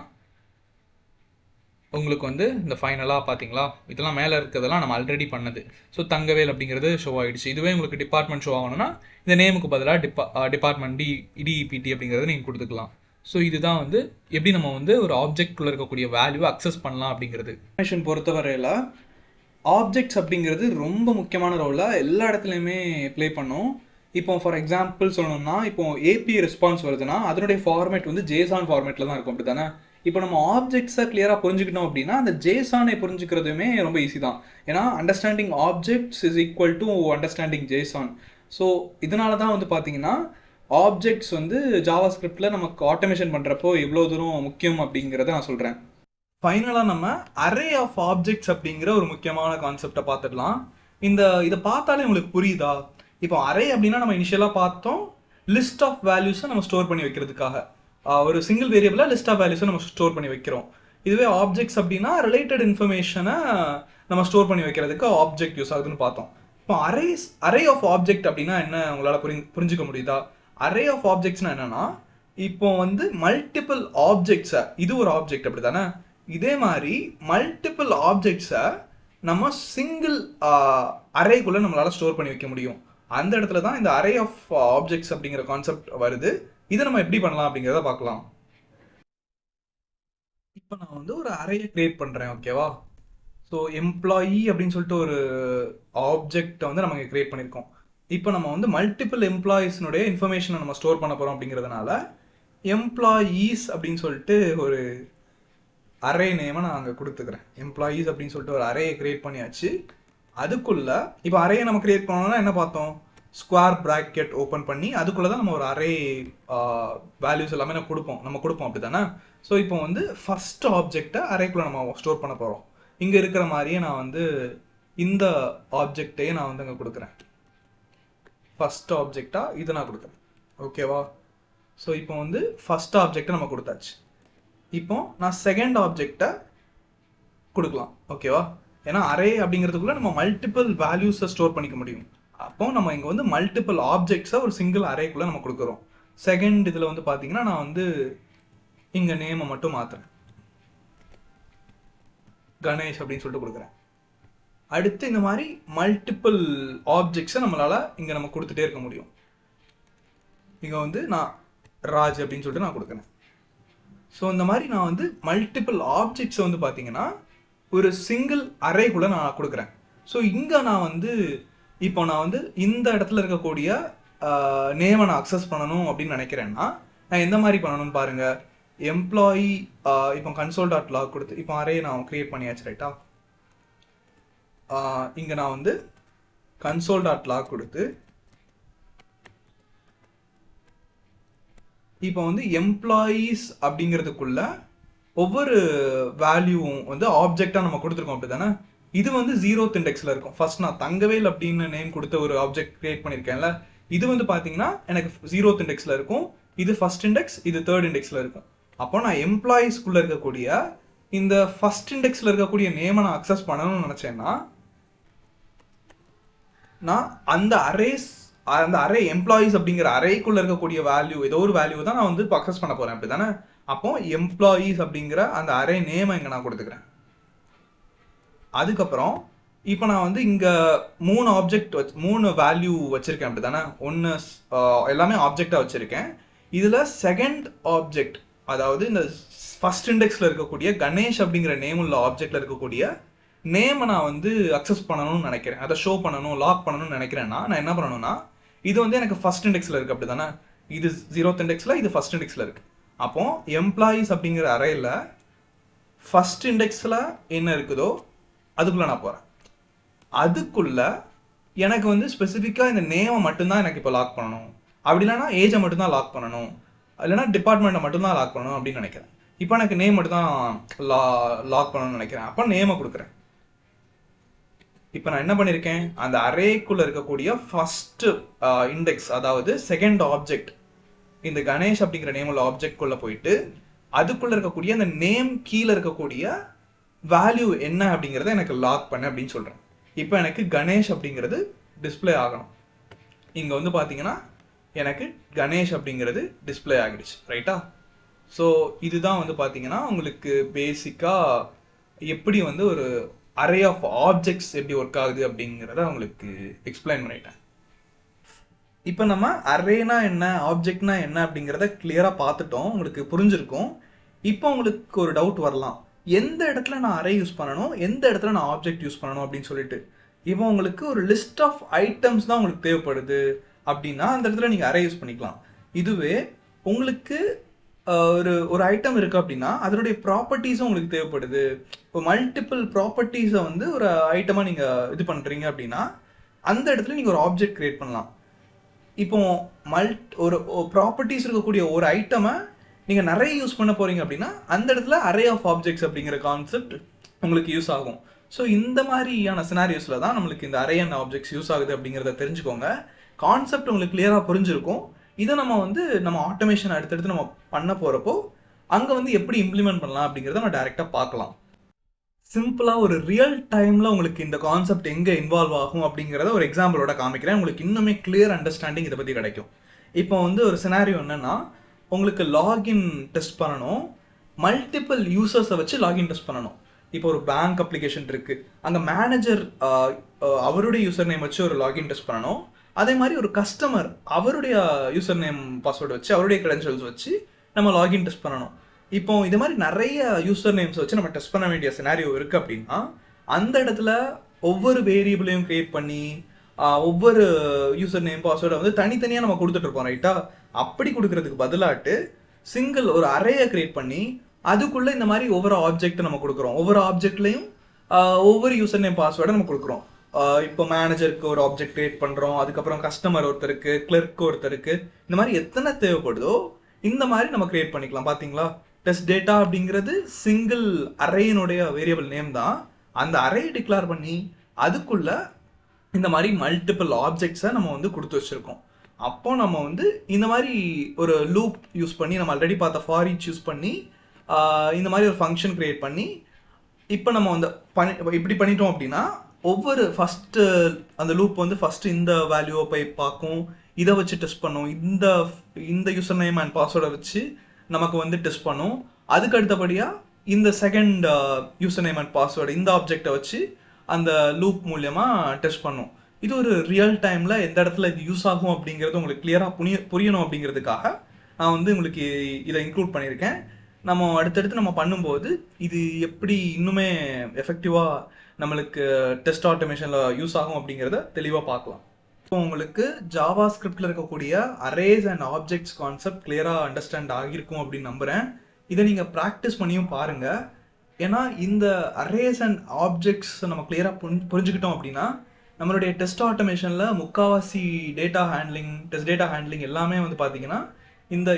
உங்களுக்கு வந்து இந்த ஃபைனலாக பார்த்தீங்களா, இதெல்லாம் மேலே இருக்கிறதெல்லாம் நம்ம ஆல்ரெடி பண்ணது. ஸோ தங்கவேல் அப்படிங்கிறது ஷோ ஆகிடுச்சு. இதுவே உங்களுக்கு டிபார்ட்மெண்ட் ஷோ ஆகணும்னா இந்த நேமுக்கு பதிலாக டிபார்ட்மெண்ட் DEPT அப்படிங்கிறத நீங்கள் கொடுத்துக்கலாம். ஸோ இதுதான் வந்து எப்படி நம்ம வந்து ஒரு ஆப்ஜெக்ட்குள்ளே இருக்கக்கூடிய வேல்யூவை அக்சஸ் பண்ணலாம் அப்படிங்கிறது. இன்ஃபர்மேஷன் பொறுத்தவரையில் ஆப்ஜெக்ட்ஸ் அப்படிங்கிறது ரொம்ப முக்கியமான ரோலாக எல்லா இடத்துலையுமே ப்ளே பண்ணும். இப்போ ஃபார் எக்ஸாம்பிள் சொல்லணும்னா, இப்போ ஏபி ரெஸ்பான்ஸ் வருதுன்னா அதனுடைய ஃபார்மேட் வந்து ஜேசான் ஃபார்மேட்டில் தான் இருக்கும், அப்படி தானே? இப்போ நம்ம ஆப்ஜெக்ட்ஸை கிளியராக புரிஞ்சுக்கிட்டோம் அப்படின்னா அந்த ஜேசானை புரிஞ்சுக்கிறதுமே ரொம்ப ஈஸி தான். ஏன்னா understanding objects is equal to understanding JSON. So இதனால தான் வந்து பார்த்தீங்கன்னா ஆப்ஜெக்ட்ஸ் வந்து ஜாவா ஸ்கிரிப்டில் நமக்கு ஆட்டோமேஷன் பண்ணுறப்போ எவ்வளோ தூரம் முக்கியம் அப்படிங்கிறத நான் சொல்கிறேன். ஃபைனலாக நம்ம அரே ஆஃப் ஆப்ஜெக்ட்ஸ் அப்படிங்கிற ஒரு முக்கியமான கான்செப்டை பார்த்துடலாம். இதை பார்த்தாலே உங்களுக்கு புரியுதா? இப்போ அரே அப்படின்னா நம்ம இனிஷியலாக பார்த்தோம், லிஸ்ட் ஆஃப் வேல்யூஸை நம்ம ஸ்டோர் பண்ணி வைக்கிறதுக்காக ஒரு சிங்கிள் வேரியபிளாக லிஸ்ட் ஆஃப் வேல்யூஸை நம்ம ஸ்டோர் பண்ணி வைக்கிறோம். இதுவே ஆப்ஜெக்ட்ஸ் அப்படின்னா ரிலேட்டட் இன்ஃபர்மேஷனை நம்ம ஸ்டோர் பண்ணி வைக்கிறதுக்கு ஆப்ஜெக்ட் யூஸ் ஆகுதுன்னு பார்த்தோம். இப்போ அரே ஆஃப் ஆப்ஜெக்ட் அப்படின்னா என்ன உங்களால் புரிஞ்சுக்க முடியுதா? அரே ஆஃப் ஆப்ஜெக்ட்ஸ்னா என்னன்னா, இப்போ வந்து மல்டிபிள் ஆப்ஜெக்ட்ஸை, இது ஒரு ஆப்ஜெக்ட் அப்படி தானே, இதே மாதிரி மல்டிபிள் ஆப்ஜெக்ட்ஸை நம்ம சிங்கிள் அரேக்குள்ளே நம்மளால் ஸ்டோர் பண்ணி வைக்க முடியும். அந்த இடத்துல தான் இந்த அரே ஆஃப் ஆப்ஜெக்ட்ஸ் அப்படிங்கிற கான்செப்ட் வருது. இதை நம்ம எப்படி பண்ணலாம் அப்படிங்கிறத பார்க்கலாம். இப்போ நான் வந்து ஒரு அரேயை கிரியேட் பண்ணுறேன், ஓகேவா? ஸோ எம்ப்ளாயி அப்படின்னு சொல்லிட்டு ஒரு ஆப்ஜெக்டை வந்து நம்ம கிரியேட் பண்ணியிருக்கோம். இப்போ நம்ம வந்து மல்டிபிள் எம்ப்ளாயீஸ்னுடைய இன்ஃபர்மேஷனை நம்ம ஸ்டோர் பண்ண போகிறோம். அப்படிங்கிறதுனால எம்ப்ளாயீஸ் அப்படின்னு சொல்லிட்டு ஒரு அரே நேமை நான் அங்கே கொடுத்துக்கிறேன். எம்ப்ளாயீஸ் அப்படின்னு சொல்லிட்டு ஒரு அரேயை கிரியேட் பண்ணியாச்சு. அதுக்குள்ள இப்போ அரேயை நம்ம கிரியேட் பண்ணோம்னா என்ன பார்த்தோம்? ஸ்கொயர் ப்ராக்கெட் ஓப்பன் பண்ணி அதுக்குள்ளே தான் நம்ம ஒரு அரே வேல்யூஸ் எல்லாமே நம்ம கொடுப்போம் அப்படி தானே? ஸோ இப்போ வந்து ஃபர்ஸ்ட் ஆப்ஜெக்டை அரேக்குள்ளே நம்ம ஸ்டோர் பண்ண போகிறோம். இங்கே இருக்கிற மாதிரியே நான் வந்து இந்த ஆப்ஜெக்டையே நான் வந்து அங்கே கொடுக்குறேன். ஃபர்ஸ்ட் ஆப்ஜெக்டாக இதை நான் கொடுக்குறேன், ஓகேவா? ஸோ இப்போ வந்து ஃபர்ஸ்ட் ஆப்ஜெக்டை நம்ம கொடுத்தாச்சு. இப்போ நான் செகண்ட் ஆப்ஜெக்டை கொடுக்கலாம், ஓகேவா? ஏன்னா அரே அப்படிங்கிறதுக்குள்ள நம்ம மல்டிபிள் வேல்யூஸை ஸ்டோர் பண்ணிக்க முடியும். அப்போ நம்ம இங்கே வந்து மல்டிபிள் ஆப்ஜெக்ட்ஸை ஒரு சிங்கிள் அரேக்குள்ளே நம்ம கொடுக்குறோம். செகண்ட் இதில் வந்து பார்த்தீங்கன்னா நான் வந்து இங்கே நேமை மட்டும் மாற்றுறேன், கணேஷ் அப்படின்னு சொல்லிட்டு கொடுக்குறேன். அடுத்து இந்த மாதிரி மல்டிபிள் ஆப்ஜெக்ட்ஸை நம்மளால் இங்கே நம்ம கொடுத்துட்டே இருக்க முடியும். இங்கே வந்து நான் ராஜ் அப்படின்னு சொல்லிட்டு நான் கொடுக்குறேன். ஸோ இந்த மாதிரி நான் வந்து மல்டிபிள் ஆப்ஜெக்ட்ஸை வந்து பார்த்தீங்கன்னா ஒரு சிங்கிள் அரேக்குள்ளே நான் கொடுக்குறேன். ஸோ இங்கே நான் வந்து இப்போ நான் வந்து இந்த இடத்துல இருக்கக்கூடிய நேமை நான் அக்சஸ் பண்ணணும் அப்படின்னு நினைக்கிறேன்னா நான் எந்த மாதிரி பண்ணணும்னு பாருங்கள். எம்ப்ளாயி இப்போ console.log கொடுத்து இப்போ அரே நான் கிரியேட் பண்ணியாச்சு, ரைட்டா? இங்கே நான் வந்து console.log கொடுத்து இப்போ வந்து எம்ப்ளாயீஸ் அப்படிங்கிறதுக்குள்ள ஒவ்வொரு வேல்யூவும் வந்து ஆப்ஜெக்டாக நம்ம கொடுத்துருக்கோம், அப்படி தானே? இது வந்து 0th இண்டெக்ஸில் இருக்கும். ஃபர்ஸ்ட் நான் தங்கவேல் அப்படின்னு நேம் கொடுத்த ஒரு ஆப்ஜெக்ட் கிரியேட் பண்ணியிருக்கேன்ல, இது வந்து பார்த்தீங்கன்னா எனக்கு 0th இண்டெக்ஸில் இருக்கும். இது ஃபர்ஸ்ட் இண்டெக்ஸ், இது தேர்ட் இண்டெக்ஸில் இருக்கும். அப்போ நான் எம்ப்ளாயீஸ்குள்ளே இருக்கக்கூடிய இந்த ஃபர்ஸ்ட் இண்டெக்ஸில் இருக்கக்கூடிய நேமை நான் அக்சஸ் பண்ணணும்னு நினச்சேன்னா நான் அந்த அரே எம்ப்ளாயீஸ் அப்படிங்கிற அரேக்குள்ள இருக்கக்கூடிய வேல்யூ ஏதோ ஒரு வேல்யூ தான் நான் வந்து அக்சஸ் பண்ண போறேன், அப்படி தானே? அப்போ எம்ப்ளாயீஸ் அப்படிங்கிற அந்த அரே நேமை இங்கே நான் கொடுத்துக்கிறேன். அதுக்கப்புறம் இப்போ நான் வந்து இங்கே 3 ஆப்ஜெக்ட் 3 வேல்யூ வச்சிருக்கேன், அப்படி தானே? ஒன்று எல்லாமே ஆப்ஜெக்டாக வச்சிருக்கேன். இதில் செகண்ட் ஆப்ஜெக்ட், அதாவது இந்த ஃபர்ஸ்ட் இண்டெக்ஸில் இருக்கக்கூடிய கணேஷ் அப்படிங்கிற நேம் உள்ள ஆப்ஜெக்டில் இருக்கக்கூடிய நேமை நான் வந்து அக்சஸ் பண்ணணும்னு நினைக்கிறேன், அதை ஷோ பண்ணணும், லாக் பண்ணணும்னு நினைக்கிறேன்னா நான் என்ன பண்ணணும்னா, இது வந்து எனக்கு ஃபர்ஸ்ட் இண்டெக்ஸில் இருக்குது, அப்படி தானே? இது 0th இண்டெக்ஸில், இது ஃபர்ஸ்ட் இண்டெக்ஸில் இருக்குது. அப்போ எம்ப்ளாயீஸ் அப்படிங்கிற அரேயில் ஃபர்ஸ்ட் இண்டெக்ஸில் என்ன இருக்குதோ அதுக்குள்ளே நான் போகிறேன். அதுக்குள்ள எனக்கு வந்து ஸ்பெசிஃபிக்காக இந்த நேமை மட்டும்தான் எனக்கு இப்போ லாக் பண்ணணும், அப்படி இல்லைன்னா ஏஜை மட்டும்தான் லாக் பண்ணணும், இல்லைன்னா டிபார்ட்மெண்ட்டை மட்டும்தான் லாக் பண்ணணும் அப்படின்னு நினைக்கிறேன். இப்போ எனக்கு நேம் மட்டும்தான் லாக் பண்ணணும்னு நினைக்கிறேன். அப்போ நேமை கொடுக்குறேன். இப்போ நான் என்ன பண்ணியிருக்கேன், அந்த அரேக்குள்ள இருக்கக்கூடிய ஃபர்ஸ்ட் இண்டெக்ஸ், அதாவது செகண்ட் ஆப்ஜெக்ட், இந்த கணேஷ் அப்படிங்கிற நேம் உள்ள ஆப்ஜெக்ட்குள்ள போயிட்டு அதுக்குள்ள இருக்கக்கூடிய அந்த நேம் கீழே இருக்கக்கூடிய வேல்யூ என்ன அப்படிங்கிறத எனக்கு லாக் பண்ண அப்படின்னு சொல்றேன். இப்போ எனக்கு கணேஷ் அப்படிங்கிறது டிஸ்பிளே ஆகணும். இங்கே வந்து பார்த்தீங்கன்னா எனக்கு கணேஷ் அப்படிங்கிறது டிஸ்பிளே ஆகிடுச்சு, ரைட்டா? ஸோ இதுதான் வந்து பார்த்தீங்கன்னா உங்களுக்கு பேசிக்காக எப்படி வந்து ஒரு அரே ஆஃப் ஆப்ஜெக்ட்ஸ் எப்படி ஒர்க் ஆகுது அப்படிங்கிறத உங்களுக்கு எக்ஸ்பிளைன் பண்ணிட்டேன். இப்போ நம்ம அரேனா என்ன, ஆப்ஜெக்ட்னா என்ன அப்படிங்கிறத கிளியராக பார்த்துட்டோம், உங்களுக்கு புரிஞ்சிருக்கும். இப்போ உங்களுக்கு ஒரு டவுட் வரலாம், எந்த இடத்துல நான் அரே யூஸ் பண்ணணும், எந்த இடத்துல நான் ஆப்ஜெக்ட் யூஸ் பண்ணணும் அப்படின்னு சொல்லிட்டு. இப்போ உங்களுக்கு ஒரு லிஸ்ட் ஆஃப் ஐட்டம்ஸ் தான் உங்களுக்கு தேவைப்படுது அப்படின்னா அந்த இடத்துல நீங்கள் அரே யூஸ் பண்ணிக்கலாம். இதுவே உங்களுக்கு ஒரு ஒரு ஐட்டம் இருக்குது அப்படின்னா அதனுடைய ப்ராப்பர்ட்டிஸும் உங்களுக்கு தேவைப்படுது. இப்போ மல்டிபிள் ப்ராப்பர்ட்டிஸை வந்து ஒரு ஐட்டமாக நீங்கள் இது பண்ணுறீங்க அப்படின்னா அந்த இடத்துல நீங்கள் ஒரு ஆப்ஜெக்ட் கிரியேட் பண்ணலாம். இப்போ ஒரு ப்ராப்பர்ட்டிஸ் இருக்கக்கூடிய ஒரு ஐட்டமை நீங்கள் நிறைய யூஸ் பண்ண போகிறீங்க அப்படின்னா அந்த இடத்துல அரே ஆஃப் ஆப்ஜெக்ட்ஸ் அப்படிங்கிற கான்செப்ட் உங்களுக்கு யூஸ் ஆகும். ஸோ இந்த மாதிரியான சினாரியோஸில் தான் நம்மளுக்கு இந்த அரே அண்ட் ஆப்ஜெக்ட்ஸ் யூஸ் ஆகுது அப்படிங்கிறத தெரிஞ்சுக்கோங்க. கான்செப்ட் உங்களுக்கு கிளியராக புரிஞ்சிருக்கும். இதை நம்ம ஆட்டோமேஷன் அடுத்தடுத்து நம்ம பண்ண போகிறப்போ அங்கே வந்து எப்படி இம்ப்ளிமெண்ட் பண்ணலாம் அப்படிங்கிறத நம்ம டைரெக்டாக பார்க்கலாம். சிம்பிளாக ஒரு ரியல் டைமில் உங்களுக்கு இந்த கான்செப்ட் எங்கே இன்வால்வ் ஆகும் அப்படிங்கிறத ஒரு எக்ஸாம்பிளோட காமிக்கிறேன். உங்களுக்கு இன்னுமே கிளியர் அண்டர்ஸ்டாண்டிங் இதை பற்றி கிடைக்கும். இப்போ வந்து ஒரு சினாரியோ என்னென்னா, உங்களுக்கு லாகின் டெஸ்ட் பண்ணணும், மல்டிபிள் யூசர்ஸை வச்சு லாகின் டெஸ்ட் பண்ணணும். இப்போ ஒரு பேங்க் அப்ளிகேஷன் இருக்குது, அங்கே மேனேஜர் அவருடைய யூசர் நேம் வச்சு ஒரு லாகின் டெஸ்ட் பண்ணணும். அதே மாதிரி ஒரு கஸ்டமர் அவருடைய யூசர் நேம் பாஸ்வேர்டு வச்சு அவருடைய கிரெடென்ஷியல்ஸ் வச்சு நம்ம லாகின் டெஸ்ட் பண்ணணும். இப்போ இது மாதிரி நிறைய யூசர் நேம்ஸ் வச்சு நம்ம டெஸ்ட் பண்ண வேண்டிய சினாரியோ இருக்குது அப்படின்னா அந்த இடத்துல ஒவ்வொரு வேரியபிளையும் கிரியேட் பண்ணி ஒவ்வொரு யூசர் நேம் பாஸ்வேர்டை வந்து தனித்தனியாக நம்ம கொடுத்துட்ருப்போம், ரைட்டா? அப்படி கொடுக்கறதுக்கு பதிலாட்டு சிங்கிள் ஒரு அரேயை கிரியேட் பண்ணி அதுக்குள்ளே இந்த மாதிரி ஒவ்வொரு ஆப்ஜெக்ட் நம்ம கொடுக்குறோம். ஒவ்வொரு ஆப்ஜெக்ட்லையும் ஒவ்வொரு யூசர் நேம் பாஸ்வேர்டை நம்ம கொடுக்குறோம். இப்போ மேனேஜருக்கு ஒரு ஆப்ஜெக்ட் கிரியேட் பண்ணுறோம், அதுக்கப்புறம் கஸ்டமர் ஒருத்தருக்கு, கிளர்க் ஒருத்தருக்கு, இந்த மாதிரி எத்தனை தேவைப்படுதோ இந்த மாதிரி நம்ம கிரியேட் பண்ணிக்கலாம். பார்த்தீங்களா? டெஸ்ட் டேட்டா அப்படிங்கிறது சிங்கிள் அரேயினுடைய வேரியபிள் நேம் தான். அந்த அரேயை டிக்ளேர் பண்ணி அதுக்குள்ள இந்த மாதிரி மல்டிபிள் ஆப்ஜெக்ட்ஸை நம்ம வந்து கொடுத்து வச்சுருக்கோம். அப்போ நம்ம வந்து இந்த மாதிரி ஒரு லூப் யூஸ் பண்ணி, நம்ம ஆல்ரெடி பார்த்த ஃபார் ஈச் யூஸ் பண்ணி இந்த மாதிரி ஒரு ஃபங்க்ஷன் கிரியேட் பண்ணி இப்போ நம்ம வந்து இப்படி பண்ணிட்டோம் அப்படின்னா ஒவ்வொரு ஃபஸ்ட்டு அந்த லூப் வந்து ஃபஸ்ட்டு இந்த வேல்யூவை போய் பார்க்கும், இதை வச்சு டெஸ்ட் பண்ணும், இந்த யூசர் நேம் அண்ட் பாஸ்வேர்டை வச்சு நமக்கு வந்து டெஸ்ட் பண்ணும். அதுக்கு அடுத்தபடியாக இந்த second user name and password இந்த ஆப்ஜெக்டை வச்சு அந்த லூப் மூலியமாக டெஸ்ட் பண்ணும். இது ஒரு ரியல் டைமில் எந்த இடத்துல இது யூஸ் ஆகும் அப்படிங்கிறது உங்களுக்கு கிளியராக புரியணும் அப்படிங்கிறதுக்காக நான் வந்து உங்களுக்கு இதை இன்க்ளூட் பண்ணியிருக்கேன். நம்ம அடுத்தடுத்து நம்ம பண்ணும்போது இது எப்படி இன்னுமே எஃபெக்டிவாக நம்மளுக்கு டெஸ்ட் ஆட்டோமேஷனில் யூஸ் ஆகும் அப்படிங்கிறத தெளிவாக பார்க்கலாம். இப்போ உங்களுக்கு ஜாவா ஸ்கிரிப்டில் இருக்கக்கூடிய அரேஸ் அண்ட் ஆப்ஜெக்ட்ஸ் கான்செப்ட் கிளியராக அண்டர்ஸ்டாண்ட் ஆகியிருக்கும் அப்படின்னு நம்புகிறேன். இதை நீங்கள் ப்ராக்டிஸ் பண்ணியும் பாருங்கள். ஏன்னா இந்த அரேஸ் அண்ட் ஆப்ஜெக்ட்ஸ் நம்ம கிளியராக புரிஞ்சுக்கிட்டோம் அப்படின்னா நம்மளுடைய டெஸ்ட் ஆட்டோமேஷனில் முக்கால்வாசி டெஸ்ட் டேட்டா ஹேண்ட்லிங் எல்லாமே வந்து பார்த்தீங்கன்னா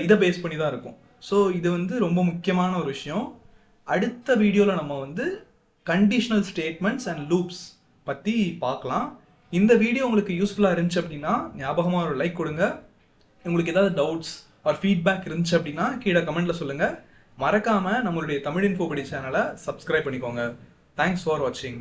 இதை பேஸ் பண்ணி தான் இருக்கும். ஸோ இது வந்து ரொம்ப முக்கியமான ஒரு விஷயம். அடுத்த வீடியோவில் நம்ம வந்து கண்டிஷனல் ஸ்டேட்மெண்ட்ஸ் அண்ட் லூப்ஸ் பற்றி பார்க்கலாம். இந்த வீடியோ உங்களுக்கு யூஸ்ஃபுல்லாக இருந்துச்சு அப்படின்னா ஞாபகமாக ஒரு லைக் கொடுங்க. உங்களுக்கு ஏதாவது டவுட்ஸ் ஆர் ஃபீட்பேக் இருந்துச்சு அப்படின்னா கீழே கமெண்ட்டில் சொல்லுங்கள். மறக்காமல் நம்மளுடைய தமிழ் இன்ஃபோபடி சேனலை சப்ஸ்கிரைப் பண்ணிக்கோங்க. தேங்க்ஸ் ஃபார் வாட்சிங்.